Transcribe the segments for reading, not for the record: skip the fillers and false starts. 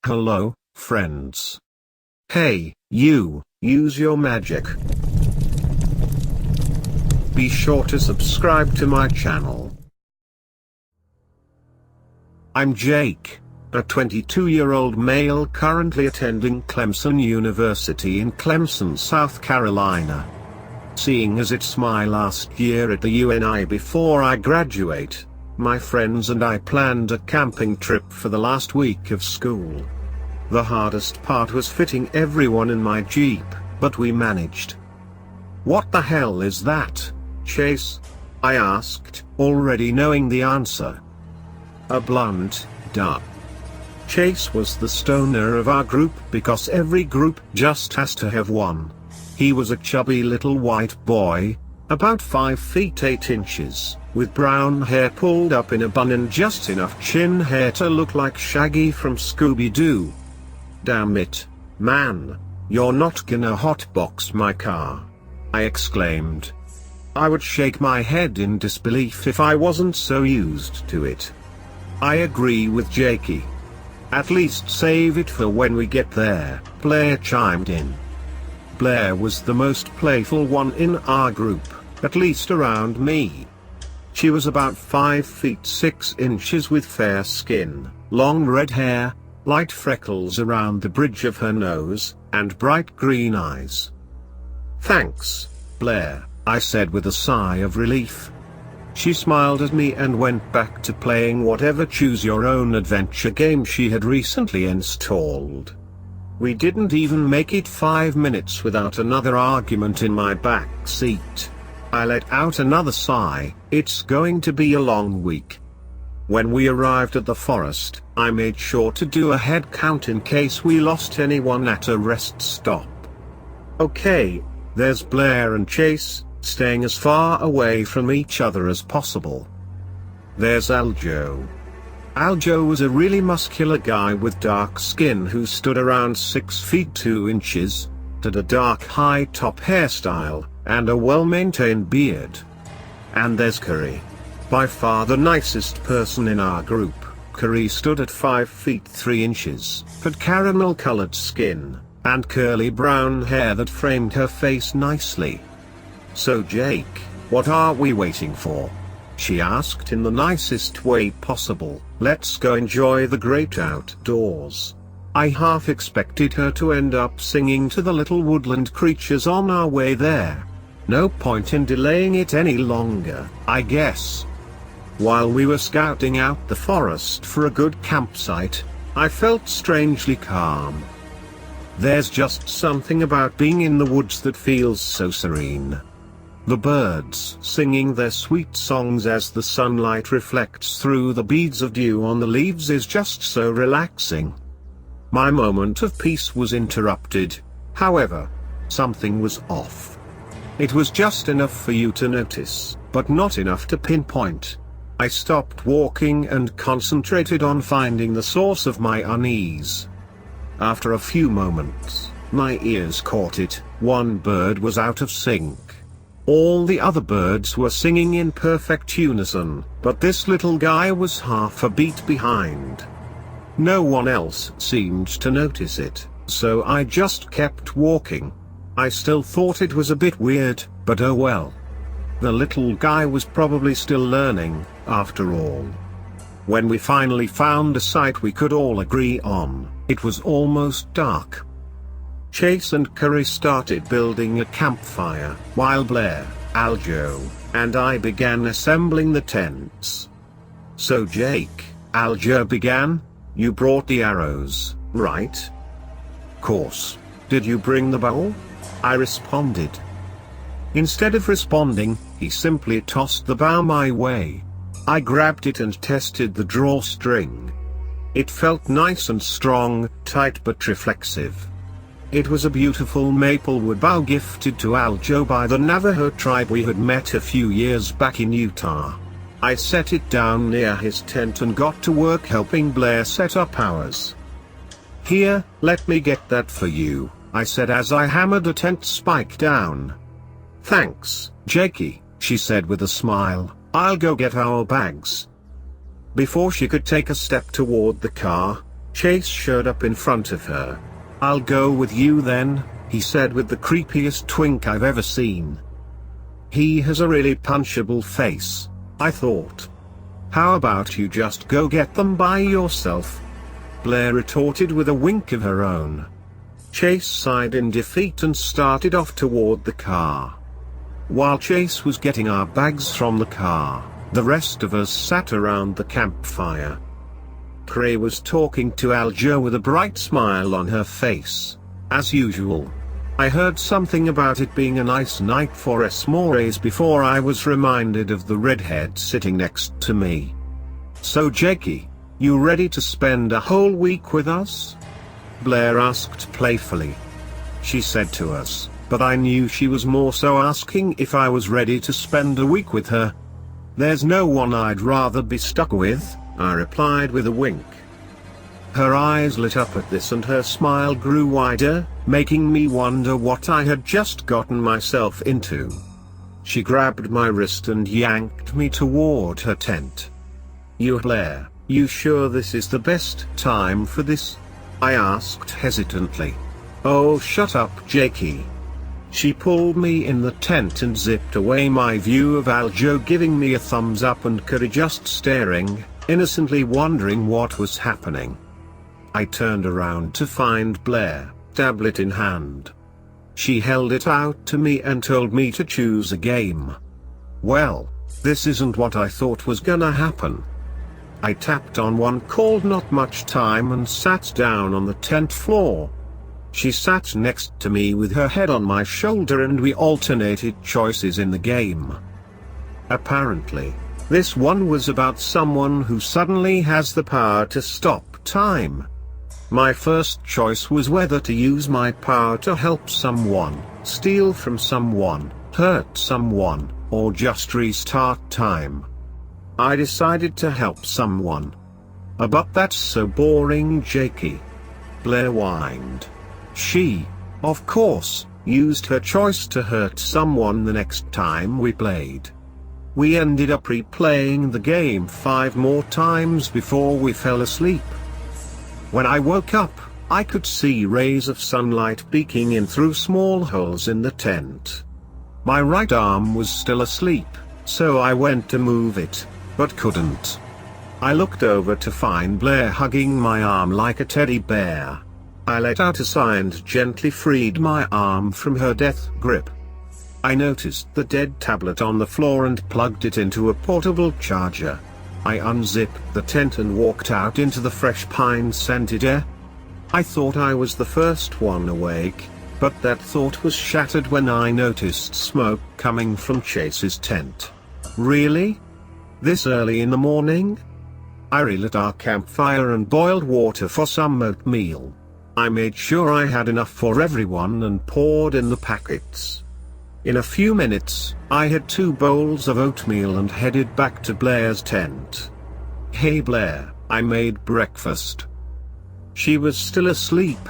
Hello, friends. Hey, you, use your magic. Be sure to subscribe to my channel. I'm Jake, a 22-year-old male currently attending Clemson University in Clemson, South Carolina. Seeing as it's my last year at the UNI before I graduate, my friends and I planned a camping trip for the last week of school. The hardest part was fitting everyone in my Jeep, but we managed. "What the hell is that, Chase?" I asked, already knowing the answer. "A blunt, duh." Chase was the stoner of our group because every group just has to have one. He was a chubby little white boy, about 5 feet 8 inches, with brown hair pulled up in a bun and just enough chin hair to look like Shaggy from Scooby-Doo. "Damn it, man, you're not gonna hotbox my car!" I exclaimed. I would shake my head in disbelief if I wasn't so used to it. "I agree with Jakey. At least save it for when we get there," Blair chimed in. Blair was the most playful one in our group, at least around me. She was about 5 feet 6 inches with fair skin, long red hair, light freckles around the bridge of her nose, and bright green eyes. "Thanks, Blair," I said with a sigh of relief. She smiled at me and went back to playing whatever choose-your-own-adventure game she had recently installed. We didn't even make it 5 minutes without another argument in my back seat. I let out another sigh. It's going to be a long week. When we arrived at the forest, I made sure to do a head count in case we lost anyone at a rest stop. Okay, there's Blair and Chase, staying as far away from each other as possible. There's Aljo. Aljo was a really muscular guy with dark skin who stood around 6 feet 2 inches, had a dark high-top hairstyle, and a well-maintained beard. And there's Curry. By far the nicest person in our group. Curry stood at 5 feet 3 inches, had caramel-colored skin, and curly brown hair that framed her face nicely. "So Jake, what are we waiting for?" she asked in the nicest way possible. "Let's go enjoy the great outdoors." I half expected her to end up singing to the little woodland creatures on our way there. No point in delaying it any longer, I guess. While we were scouting out the forest for a good campsite, I felt strangely calm. There's just something about being in the woods that feels so serene. The birds singing their sweet songs as the sunlight reflects through the beads of dew on the leaves is just so relaxing. My moment of peace was interrupted, however. Something was off. It was just enough for you to notice, but not enough to pinpoint. I stopped walking and concentrated on finding the source of my unease. After a few moments, my ears caught it. One bird was out of sync. All the other birds were singing in perfect unison, but this little guy was half a beat behind. No one else seemed to notice it, so I just kept walking. I still thought it was a bit weird, but oh well. The little guy was probably still learning, after all. When we finally found a site we could all agree on, it was almost dark. Chase and Curry started building a campfire, while Blair, Aljo, and I began assembling the tents. "So Jake," Aljo began, "you brought the arrows, right?" "Course. Did you bring the bow?" I responded. Instead of responding, he simply tossed the bow my way. I grabbed it and tested the drawstring. It felt nice and strong, tight but reflexive. It was a beautiful maplewood bow gifted to Aljo by the Navajo tribe we had met a few years back in Utah. I set it down near his tent and got to work helping Blair set up ours. "Here, let me get that for you," I said as I hammered a tent spike down. "Thanks, Jakey," she said with a smile. "I'll go get our bags." Before she could take a step toward the car, Chase showed up in front of her. "I'll go with you then," he said with the creepiest twink I've ever seen. He has a really punchable face, I thought. "How about you just go get them by yourself?" Blair retorted with a wink of her own. Chase sighed in defeat and started off toward the car. While Chase was getting our bags from the car, the rest of us sat around the campfire. Cray was talking to Aljo with a bright smile on her face, as usual. I heard something about it being a nice night for s'mores before I was reminded of the redhead sitting next to me. "So Jakey, you ready to spend a whole week with us?" Blair asked playfully. She said to us, but I knew she was more so asking if I was ready to spend a week with her. "There's no one I'd rather be stuck with," I replied with a wink. Her eyes lit up at this and her smile grew wider, making me wonder what I had just gotten myself into. She grabbed my wrist and yanked me toward her tent. Blair, you sure this is the best time for this?" I asked hesitantly. "Oh, shut up, Jakey." She pulled me in the tent and zipped away my view of Aljo giving me a thumbs up and Curry just staring, innocently wondering what was happening. I turned around to find Blair, tablet in hand. She held it out to me and told me to choose a game. Well, this isn't what I thought was gonna happen. I tapped on one called Not Much Time and sat down on the tent floor. She sat next to me with her head on my shoulder and we alternated choices in the game. Apparently, this one was about someone who suddenly has the power to stop time. My first choice was whether to use my power to help someone, steal from someone, hurt someone, or just restart time. I decided to help someone. "But that's so boring, Jakey," Blair whined. She, of course, used her choice to hurt someone the next time we played. We ended up replaying the game 5 more times before we fell asleep. When I woke up, I could see rays of sunlight peeking in through small holes in the tent. My right arm was still asleep, so I went to move it, but couldn't. I looked over to find Blair hugging my arm like a teddy bear. I let out a sigh and gently freed my arm from her death grip. I noticed the dead tablet on the floor and plugged it into a portable charger. I unzipped the tent and walked out into the fresh pine-scented air. I thought I was the first one awake, but that thought was shattered when I noticed smoke coming from Chase's tent. Really? This early in the morning? I relit our campfire and boiled water for some oatmeal. I made sure I had enough for everyone and poured in the packets. In a few minutes, I had 2 bowls of oatmeal and headed back to Blair's tent. "Hey Blair, I made breakfast." She was still asleep.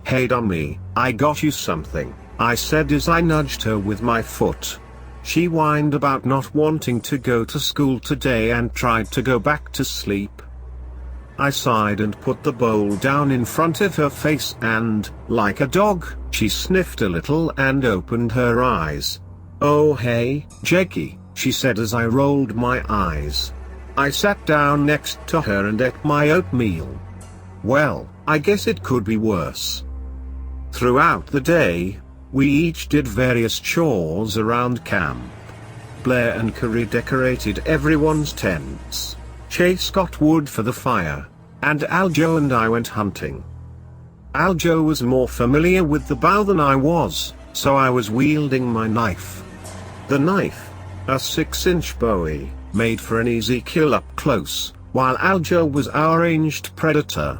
"Hey dummy, I got you something," I said as I nudged her with my foot. She whined about not wanting to go to school today and tried to go back to sleep. I sighed and put the bowl down in front of her face and, like a dog, she sniffed a little and opened her eyes. "Oh hey, Jakey," she said as I rolled my eyes. I sat down next to her and ate my oatmeal. Well, I guess it could be worse. Throughout the day, we each did various chores around camp. Blair and Curry decorated everyone's tents. Chase got wood for the fire, and Aljo and I went hunting. Aljo was more familiar with the bow than I was, so I was wielding my knife. The knife, a 6-inch Bowie, made for an easy kill up close, while Aljo was our ranged predator.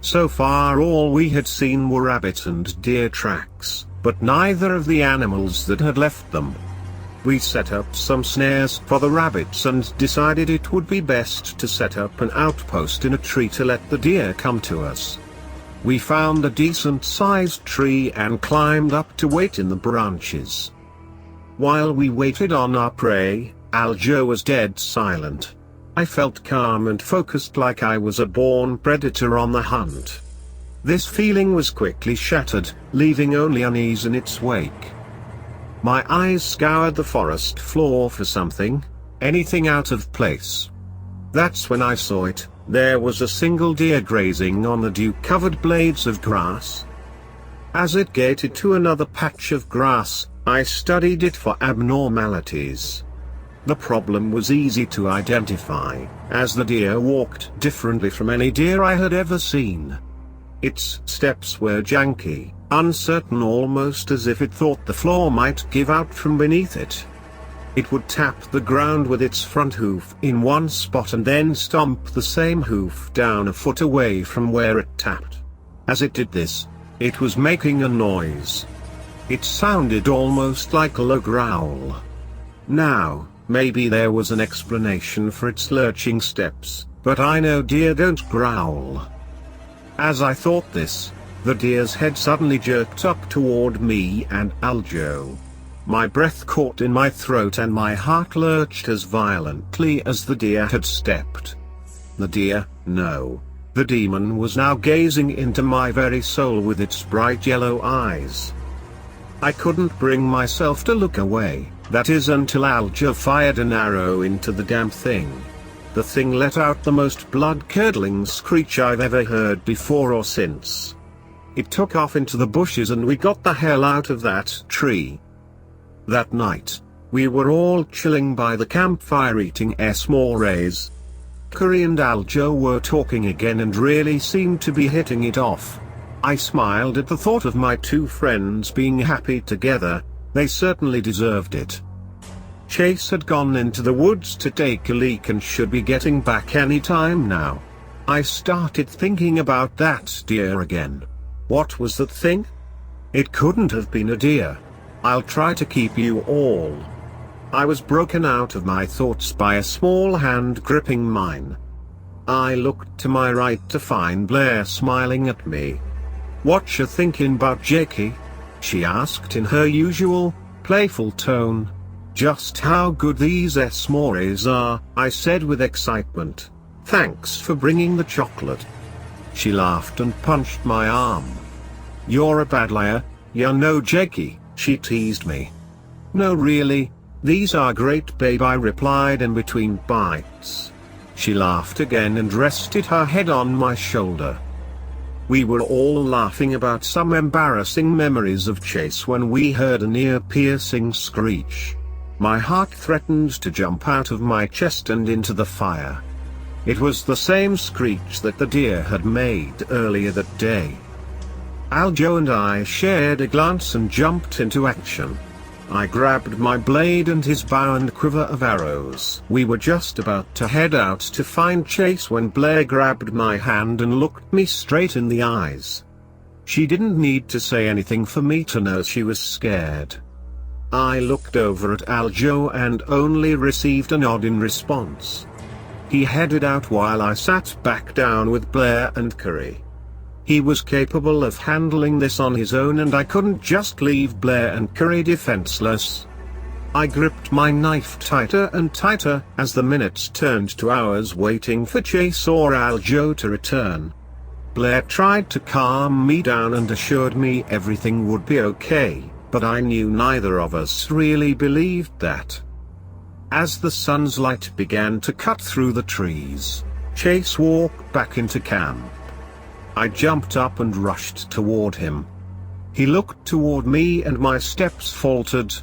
So far all we had seen were rabbit and deer tracks, but neither of the animals that had left them. We set up some snares for the rabbits and decided it would be best to set up an outpost in a tree to let the deer come to us. We found a decent-sized tree and climbed up to wait in the branches. While we waited on our prey, Aljo was dead silent. I felt calm and focused like I was a born predator on the hunt. This feeling was quickly shattered, leaving only unease in its wake. My eyes scoured the forest floor for something, anything out of place. That's when I saw it. There was a single deer grazing on the dew-covered blades of grass. As it gated to another patch of grass, I studied it for abnormalities. The problem was easy to identify, as the deer walked differently from any deer I had ever seen. Its steps were janky, uncertain, almost as if it thought the floor might give out from beneath it. It would tap the ground with its front hoof in one spot and then stomp the same hoof down a foot away from where it tapped. As it did this, it was making a noise. It sounded almost like a low growl. Now, maybe there was an explanation for its lurching steps, but I know deer don't growl. As I thought this, the deer's head suddenly jerked up toward me and Aljo. My breath caught in my throat and my heart lurched as violently as the deer had stepped. The deer, no. The demon was now gazing into my very soul with its bright yellow eyes. I couldn't bring myself to look away, that is until Aljo fired an arrow into the damn thing. The thing let out the most blood-curdling screech I've ever heard before or since. It took off into the bushes and we got the hell out of that tree. That night, we were all chilling by the campfire eating s'mores. Curry and Aljo were talking again and really seemed to be hitting it off. I smiled at the thought of my two friends being happy together. They certainly deserved it. Chase had gone into the woods to take a leak and should be getting back any time now. I started thinking about that deer again. What was that thing? It couldn't have been a deer. I'll try to keep you all. I was broken out of my thoughts by a small hand gripping mine. I looked to my right to find Blair smiling at me. "What you thinking about, Jakey?" she asked in her usual, playful tone. "Just how good these s'mores are," I said with excitement. "Thanks for bringing the chocolate." She laughed and punched my arm. "You're a bad liar, you know, Jakey," she teased me. "No really, these are great babe," I replied in between bites. She laughed again and rested her head on my shoulder. We were all laughing about some embarrassing memories of Chase when we heard an ear-piercing screech. My heart threatened to jump out of my chest and into the fire. It was the same screech that the deer had made earlier that day. Aljo and I shared a glance and jumped into action. I grabbed my blade and his bow and quiver of arrows. We were just about to head out to find Chase when Blair grabbed my hand and looked me straight in the eyes. She didn't need to say anything for me to know she was scared. I looked over at Aljo and only received a nod in response. He headed out while I sat back down with Blair and Curry. He was capable of handling this on his own and I couldn't just leave Blair and Curry defenseless. I gripped my knife tighter and tighter as the minutes turned to hours waiting for Chase or Aljo to return. Blair tried to calm me down and assured me everything would be okay, but I knew neither of us really believed that. As the sun's light began to cut through the trees, Chase walked back into camp. I jumped up and rushed toward him. He looked toward me and my steps faltered.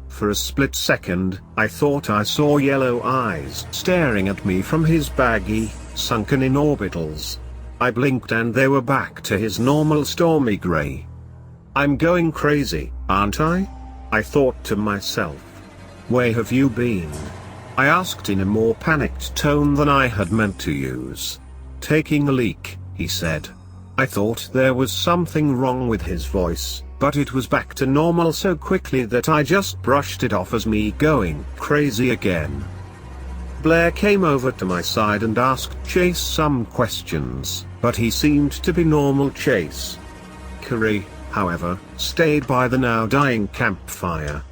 For a split second, I thought I saw yellow eyes staring at me from his baggy, sunken-in orbitals. I blinked and they were back to his normal stormy gray. "I'm going crazy, aren't I?" I thought to myself. "Where have you been?" I asked in a more panicked tone than I had meant to use. "Taking a leak," he said. I thought there was something wrong with his voice, but it was back to normal so quickly that I just brushed it off as me going crazy again. Blair came over to my side and asked Chase some questions, but he seemed to be normal Chase. Curry, however, stayed by the now dying campfire.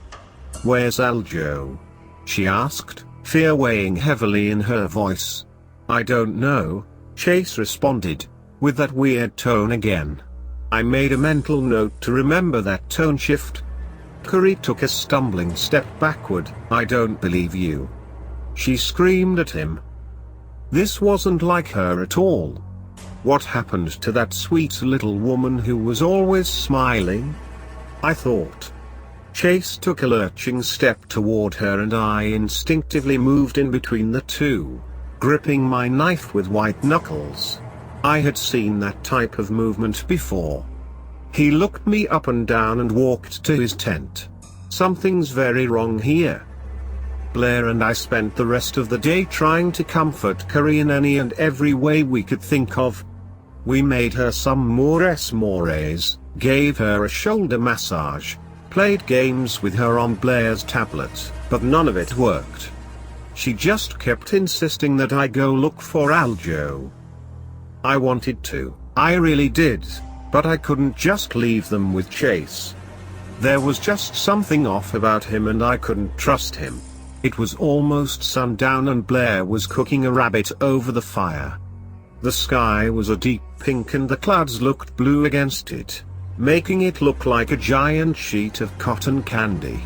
"Where's Aljo?" she asked. fear weighing heavily in her voice. "I don't know," Chase responded, with that weird tone again. I made a mental note to remember that tone shift. Carrie took a stumbling step backward. "I don't believe you," she screamed at him. This wasn't like her at all. What happened to that sweet little woman who was always smiling? I thought. Chase took a lurching step toward her and I instinctively moved in between the two, gripping my knife with white knuckles. I had seen that type of movement before. He looked me up and down and walked to his tent. "Something's very wrong here." Blair and I spent the rest of the day trying to comfort Carrie in any and every way we could think of. We made her some mores, gave her a shoulder massage, played games with her on Blair's tablet, but none of it worked. She just kept insisting that I go look for Aljo. I wanted to, I really did, but I couldn't just leave them with Chase. There was just something off about him and I couldn't trust him. It was almost sundown and Blair was cooking a rabbit over the fire. The sky was a deep pink and the clouds looked blue against it, making it look like a giant sheet of cotton candy.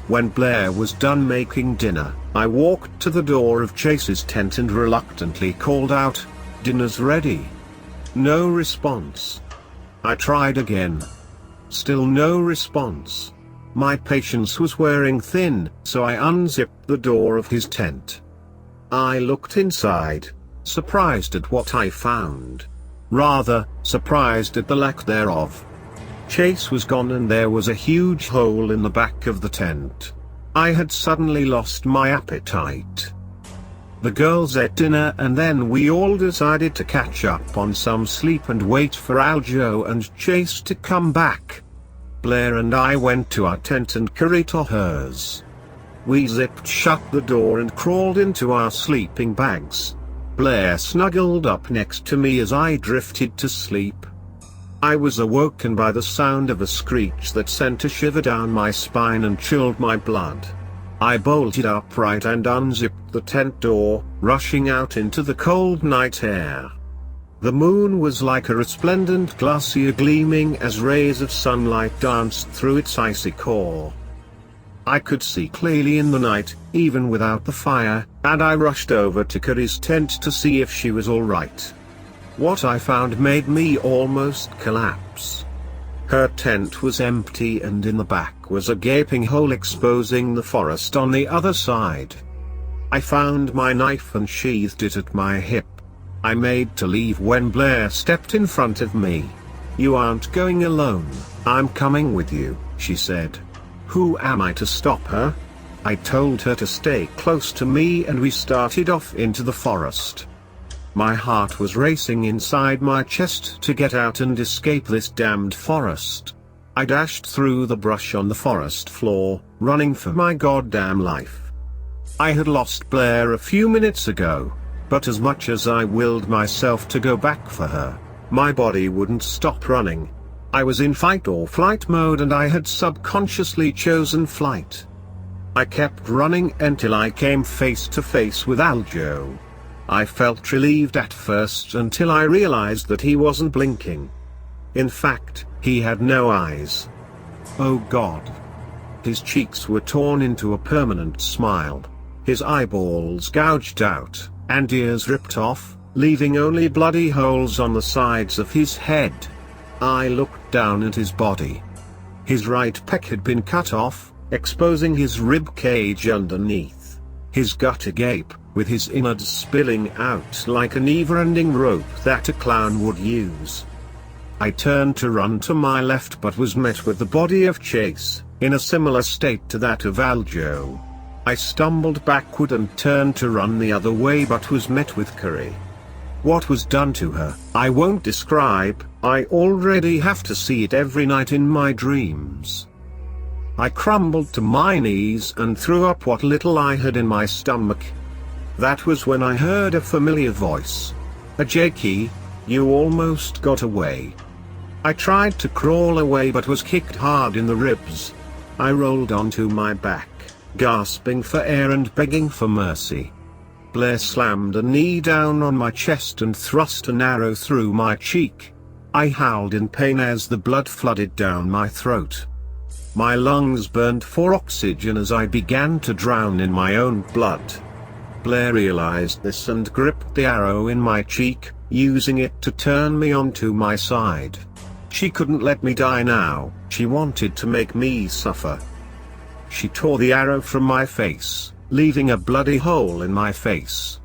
When Blair was done making dinner, I walked to the door of Chase's tent and reluctantly called out, "Dinner's ready." No response. I tried again. Still no response. My patience was wearing thin, so I unzipped the door of his tent. I looked inside, surprised at what I found. Rather, surprised at the lack thereof. Chase was gone and there was a huge hole in the back of the tent. I had suddenly lost my appetite. The girls ate dinner and then we all decided to catch up on some sleep and wait for Aljo and Chase to come back. Blair and I went to our tent and Carrie to hers. We zipped shut the door and crawled into our sleeping bags. Blair snuggled up next to me as I drifted to sleep. I was awoken by the sound of a screech that sent a shiver down my spine and chilled my blood. I bolted upright and unzipped the tent door, rushing out into the cold night air. The moon was like a resplendent glacier gleaming as rays of sunlight danced through its icy core. I could see clearly in the night, even without the fire, and I rushed over to Carrie's tent to see if she was alright. What I found made me almost collapse. Her tent was empty and in the back was a gaping hole exposing the forest on the other side. I found my knife and sheathed it at my hip. I made to leave when Blair stepped in front of me. "You aren't going alone, I'm coming with you," she said. Who am I to stop her? I told her to stay close to me and we started off into the forest. My heart was racing inside my chest to get out and escape this damned forest. I dashed through the brush on the forest floor, running for my goddamn life. I had lost Blair a few minutes ago, but as much as I willed myself to go back for her, my body wouldn't stop running. I was in fight or flight mode and I had subconsciously chosen flight. I kept running until I came face to face with Aljo. I felt relieved at first until I realized that he wasn't blinking. In fact, he had no eyes. Oh God. His cheeks were torn into a permanent smile. His eyeballs gouged out, and ears ripped off, leaving only bloody holes on the sides of his head. I looked down at his body. His right pec had been cut off, exposing his rib cage underneath. His gut agape, with his innards spilling out like a never-ending rope that a clown would use. I turned to run to my left but was met with the body of Chase, in a similar state to that of Aljo. I stumbled backward and turned to run the other way but was met with Carrie. What was done to her, I won't describe, I already have to see it every night in my dreams. I crumbled to my knees and threw up what little I had in my stomach. That was when I heard a familiar voice. "Jakey, you almost got away." I tried to crawl away but was kicked hard in the ribs. I rolled onto my back. gasping for air and begging for mercy. Blair slammed a knee down on my chest and thrust an arrow through my cheek. I howled in pain as the blood flooded down my throat. My lungs burned for oxygen as I began to drown in my own blood. Blair realized this and gripped the arrow in my cheek, using it to turn me onto my side. She couldn't let me die now, she wanted to make me suffer. She tore the arrow from my face, leaving a bloody hole in my face.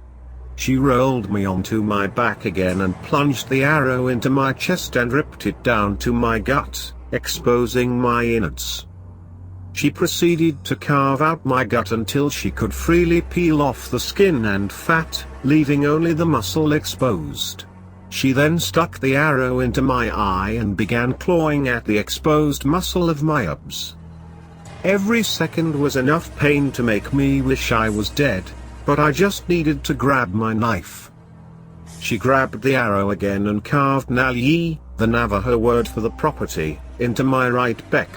She rolled me onto my back again and plunged the arrow into my chest and ripped it down to my gut, exposing my innards. She proceeded to carve out my gut until she could freely peel off the skin and fat, leaving only the muscle exposed. She then stuck the arrow into my eye and began clawing at the exposed muscle of my abs. Every second was enough pain to make me wish I was dead, but I just needed to grab my knife. She grabbed the arrow again and carved Nali, the Navajo word for the property, into my right beck.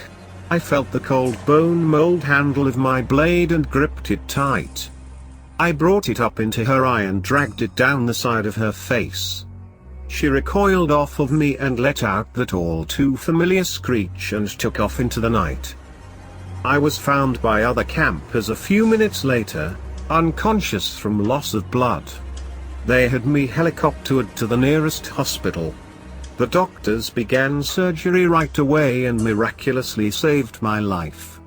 I felt the cold bone mold handle of my blade and gripped it tight. I brought it up into her eye and dragged it down the side of her face. She recoiled off of me and let out that all too familiar screech and took off into the night. I was found by other campers a few minutes later, unconscious from loss of blood. They had me helicoptered to the nearest hospital. The doctors began surgery right away and miraculously saved my life.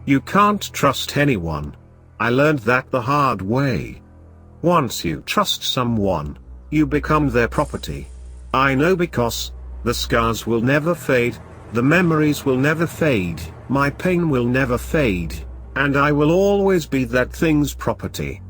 You can't trust anyone. I learned that the hard way. Once you trust someone, you become their property. I know because the scars will never fade, the memories will never fade, my pain will never fade, and I will always be that thing's property.